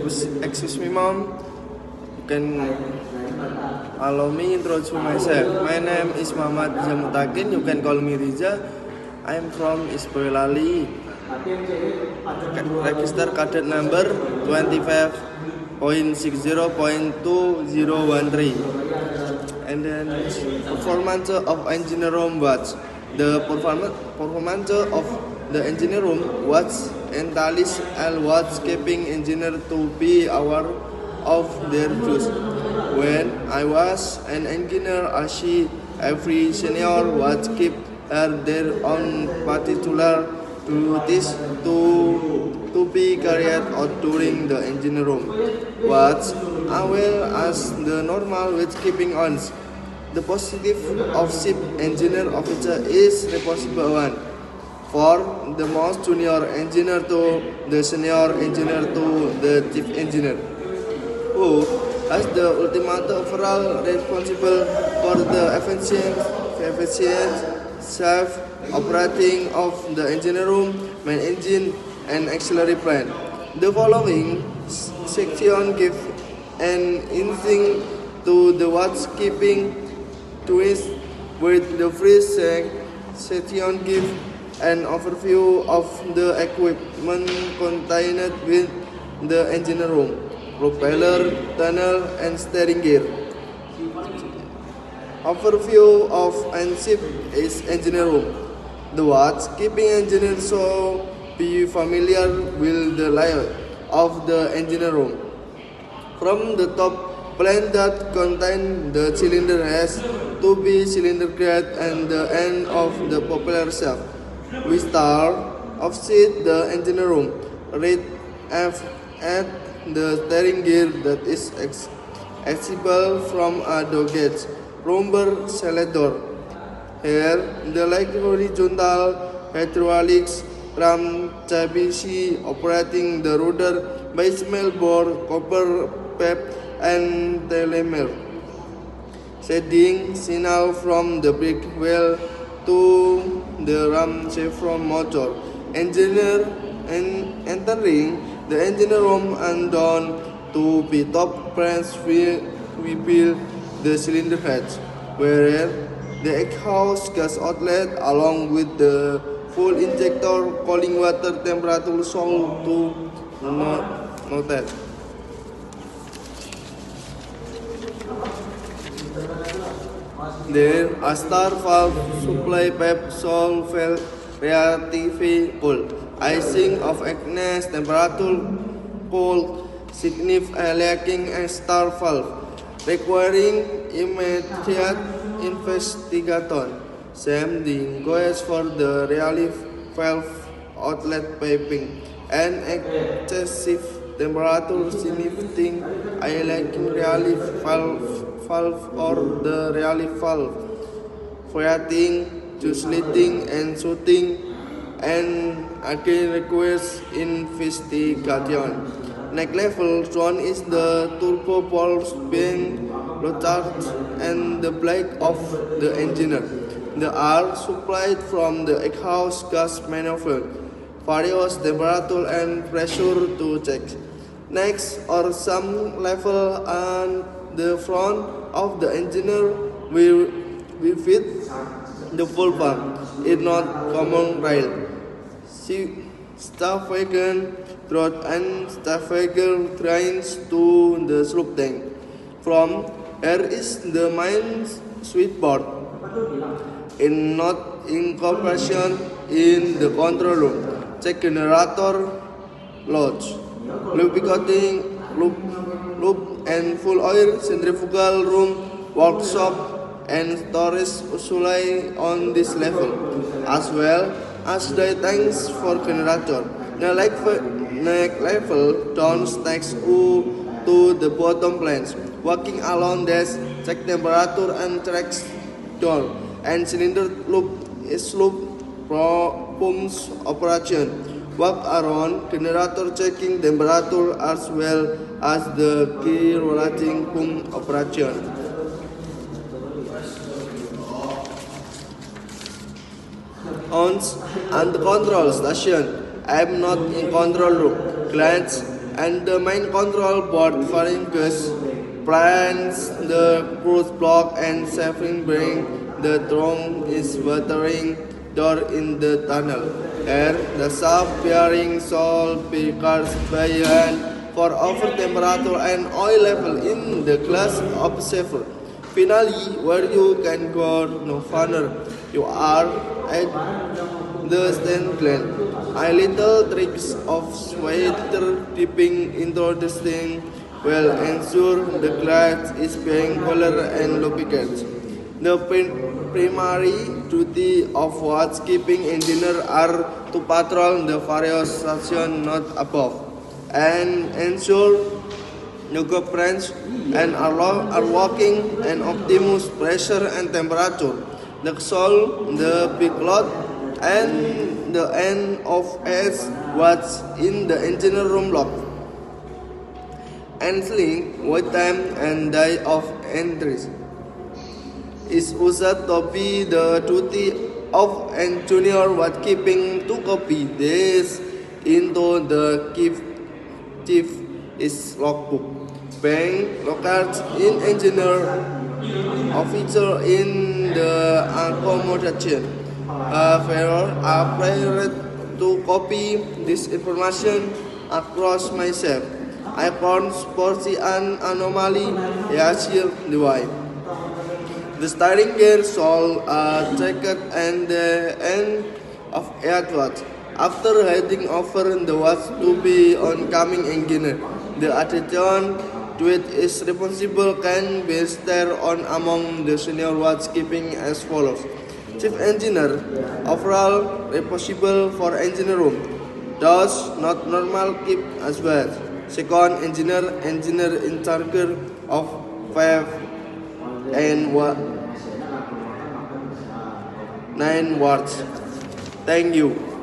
Excuse me, mom. You can allow me introduce myself. My name is Muhammad Jamutakin. You can call me Riza. I am from Isboyolali. Register cadet number 25.60.2013. And then performance of engineer room was the performance of the engineer room was entails and was keeping engineer to be aware of their duties. When I was an engineer, every senior was keep their own particular duties to be carried out during the engineer room. What I will as the normal with keeping on. The positive of chief engineer officer is responsible one for the most junior engineer to the senior engineer to the chief engineer, who has the ultimate overall responsible for the efficient safe operating of the engineer room, main engine, and auxiliary plant. The following section give an insight to the watchkeeping twist, with the first section give an overview of the equipment contained with the engine room, propeller, tunnel, and steering gear. Overview of and ship is engine room. The watchkeeping engineer should be familiar with the layout of the engine room. From the top, plan that contain the cylinder has to be cylinder grade and the end of the propeller shaft. We start offset the engine room. Read F at the steering gear that is accessible from a dog gauge. Rumbar selector. Here, the like horizontal hydraulics ram Chabishi operating the rudder by small bore, copper pipe, and telemer. Setting signal from the brake wheel to the ram chevron motor. Engineer entering the engine room and down to be top press we build the cylinder head, where the exhaust gas outlet along with the fuel injector cooling water temperature sold to noted. There a star valve supply pipe solve relatively cool. Icing of Agnes temperature cold significant lacking a star valve, requiring immediate investigation. Same thing goes for the relief valve outlet piping and excessive temperature significant a lacking relief valve or the relief valve, fighting, slitting, and shooting, and again requires investigation. Next level one is the turbo pulse being recharged and the blade of the engine. The air supplied from the exhaust gas manifold, various temperature and pressure to check. Next, or some level on the front of the engine will fit the full pump, if not common rail. Staff wagon throat and staff wagon trains to the slope tank. From here is the main switchboard, in not incorporation in the control room. Check generator loads, lubricating loop and full oil, centrifugal room, workshop, and storage usually on this level, as well as the tanks for generator. The next level down takes you to the bottom planes. Walking along this, check temperature and tracks door and cylinder loop is loop pumps operation. Walk around generator checking temperature as well as the key rolling pump operation. On and the control station. I am not in control room. Glance and the main control board Pharynx plans the cruise block and saving bring the drone is watering door in the tunnel. Here, the shaft bearing should be cast by hand for over temperature and oil level in the glass observer. Finally, where you can go no further, you are at the stand gland. A little tricks of sweater dipping introducing will ensure the glass is being colored and lubricated. The primary duty of watchkeeping engineer are to patrol the various stations not above and ensure the branch and are working an optimum pressure and temperature. The sole, the big load, and the end of S what's in the engineer room lock. Answering what time and day of entries is used to be the duty of engineer watchkeeping to copy this into the chief is logbook. Being located in engineer officer in the accommodation. However, I prefer to copy this information across myself. I can't foresee an anomaly as here the way. The steering gear should checked and the end of aircraft. After heading over the watch to be oncoming engineer, the attitude to it is responsible can be shared on among the senior watchkeeping as follows. Chief Engineer, overall responsible for engineer room, does not normal keep as well. Second engineer in charge of 5 and 9 wards. Thank you.